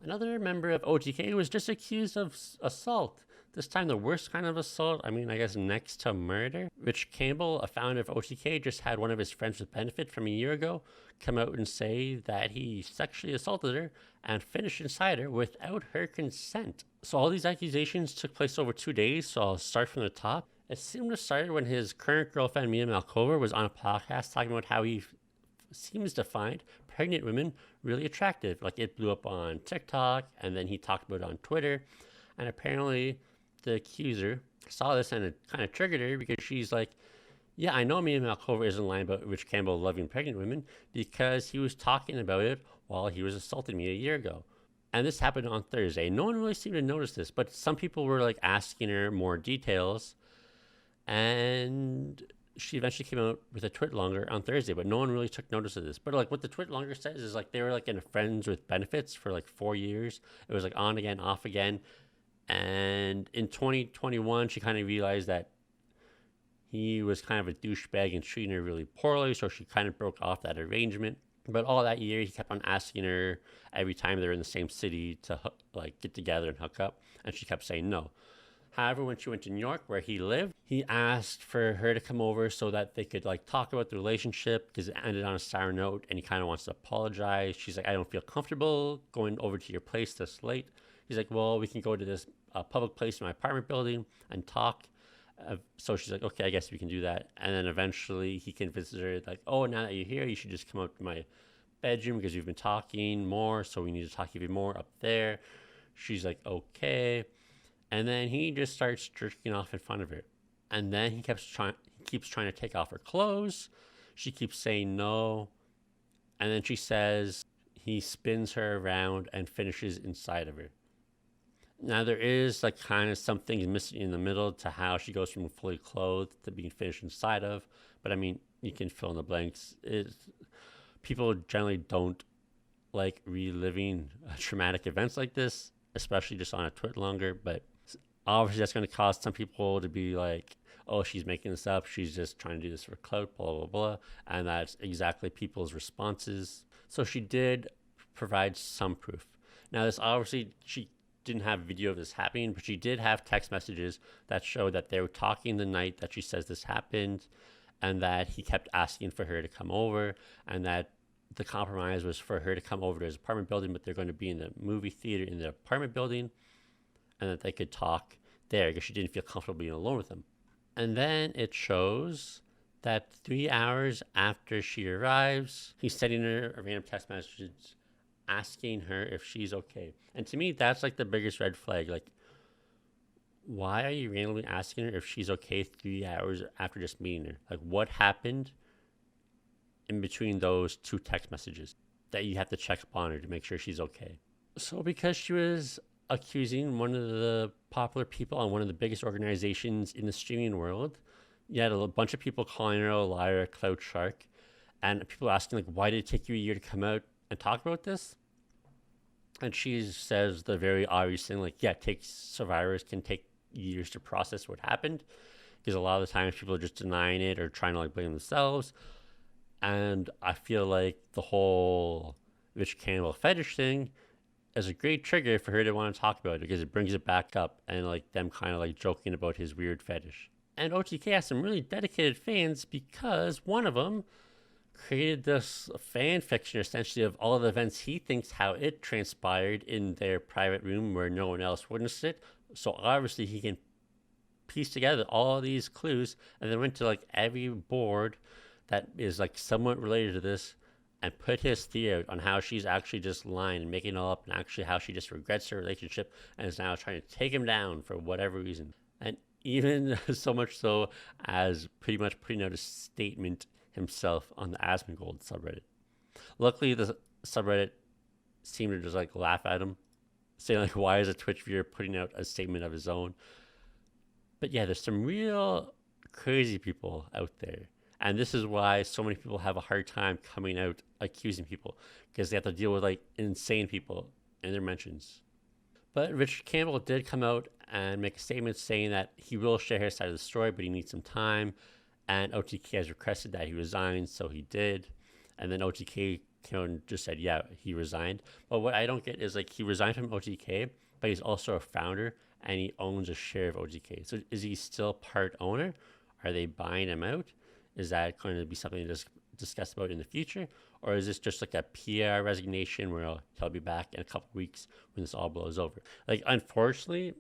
Another member of OTK was just accused of assault. This time the worst kind of assault, I mean, I guess next to murder. Rich Campbell, a founder of OTK, just had one of his friends with benefit from a year ago come out and say that he sexually assaulted her and finished inside her without her consent. So all these accusations took place over 2 days, so I'll start from the top. It seemed to start when his current girlfriend, Mia Malkova, was on a podcast talking about how he seems to find pregnant women really attractive. Like, it blew up on TikTok, and then he talked about it on Twitter. And apparently the accuser saw this and it kind of triggered her, because she's like, yeah, I know Mia Malkova isn't lying about Rich Campbell loving pregnant women, because he was talking about it while he was assaulting me a year ago. And this happened on Thursday. No one really seemed to notice this, but some people were like asking her more details. And she eventually came out with a tweet longer on Thursday, but no one really took notice of this. But like, what the tweet longer says is like they were like in friends with benefits for like 4 years. It was like on again, off again. And in 2021, she kind of realized that he was kind of a douchebag and treating her really poorly, so she kind of broke off that arrangement. But all that year, he kept on asking her every time they're in the same city to like get together and hook up, and she kept saying no. However, when she went to New York, where he lived, he asked for her to come over so that they could like talk about the relationship, because it ended on a sour note, and he kind of wants to apologize. She's like, I don't feel comfortable going over to your place this late. He's like, well, we can go to this public place in my apartment building and talk. So she's like, okay, I guess we can do that. And then eventually he convinces her like, oh, now that you're here, you should just come up to my bedroom, because we've been talking more, so we need to talk even more up there. She's like, okay. And then he just starts jerking off in front of her. And then he keeps trying to take off her clothes. She keeps saying no. And then she says he spins her around and finishes inside of her. Now, there is like kind of something missing in the middle to how she goes from fully clothed to being finished inside of. But I mean, you can fill in the blanks. People generally don't like reliving traumatic events like this, especially just on a tweet longer. But obviously that's going to cause some people to be like, oh, she's making this up. She's just trying to do this for clout, blah, blah, blah. And that's exactly people's responses. So she did provide some proof. Now, this obviously, she didn't have video of this happening, but she did have text messages that showed that they were talking the night that she says this happened, and that he kept asking for her to come over, and that the compromise was for her to come over to his apartment building, but they're going to be in the movie theater in the apartment building, and that they could talk there because she didn't feel comfortable being alone with him. And then it shows that 3 hours after she arrives, he's sending her a random text message asking her if she's okay. And to me, that's like the biggest red flag. Like, why are you randomly asking her if she's okay 3 hours after just meeting her? Like, what happened in between those two text messages that you have to check upon her to make sure she's okay? So because she was accusing one of the popular people on one of the biggest organizations in the streaming world, you had a bunch of people calling her a liar, a clout shark, and people asking like, why did it take you a year to come out and talk about this? And she says the very obvious thing, like, yeah, survivors can take years to process what happened, because a lot of the times people are just denying it or trying to like blame themselves. And I feel like the whole Rich Campbell fetish thing is a great trigger for her to want to talk about it, because it brings it back up, and like them kind of like joking about his weird fetish. And OTK has some really dedicated fans, because one of them created this fan fiction essentially of all of the events he thinks how it transpired in their private room where no one else witnessed it. So obviously he can piece together all these clues, and then went to like every board that is like somewhat related to this and put his theory out on how she's actually just lying and making it all up, and actually how she just regrets her relationship and is now trying to take him down for whatever reason. And even so much so as pretty much putting out a statement himself on the Asmongold subreddit. Luckily, the subreddit seemed to just like laugh at him, saying like, why is a Twitch viewer putting out a statement of his own? But yeah, there's some real crazy people out there. And this is why so many people have a hard time coming out accusing people, because they have to deal with like insane people in their mentions. But Richard Campbell did come out and make a statement saying that he will share his side of the story, but he needs some time. And OTK has requested that he resign, so he did. And then OTK Cameron just said, yeah, he resigned. But what I don't get is like he resigned from OTK, but he's also a founder and he owns a share of OTK. So is he still part owner? Are they buying him out? Is that going to be something to discuss about in the future? Or is this just like a PR resignation where he'll be back in a couple of weeks when this all blows over? Like, unfortunately,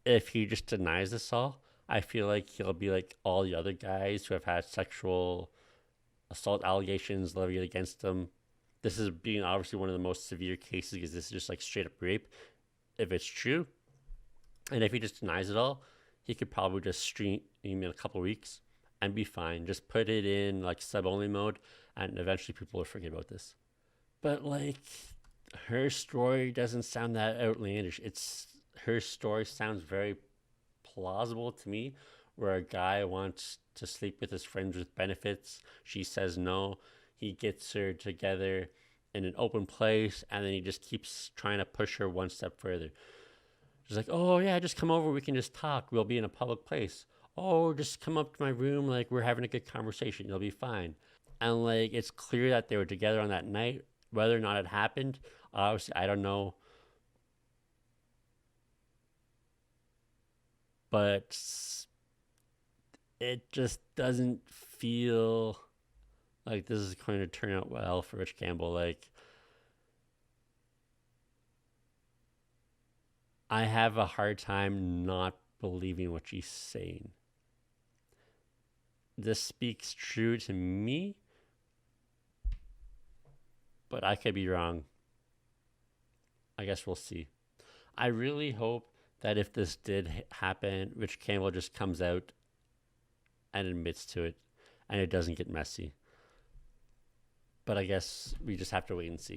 if he just denies this all, I feel like he'll be like all the other guys who have had sexual assault allegations levied against him. This is being obviously one of the most severe cases because this is just like straight up rape, if it's true. And if he just denies it all, he could probably just stream in a couple of weeks and be fine. Just put it in like sub only mode, and eventually people will forget about this. But like, her story doesn't sound that outlandish. Her story sounds very plausible to me, where a guy wants to sleep with his friends with benefits. She says no. He gets her together in an open place, and then he just keeps trying to push her one step further. She's like, oh yeah, just come over. We can just talk. We'll be in a public place. Oh, just come up to my room. Like, we're having a good conversation. You'll be fine. And like, it's clear that they were together on that night. Whether or not it happened, obviously, I don't know. But it just doesn't feel like this is going to turn out well for Rich Campbell. Like, I have a hard time not believing what she's saying. This speaks true to me, but I could be wrong. I guess we'll see. I really hope that if this did happen, Rich Campbell just comes out and admits to it and it doesn't get messy. But I guess we just have to wait and see.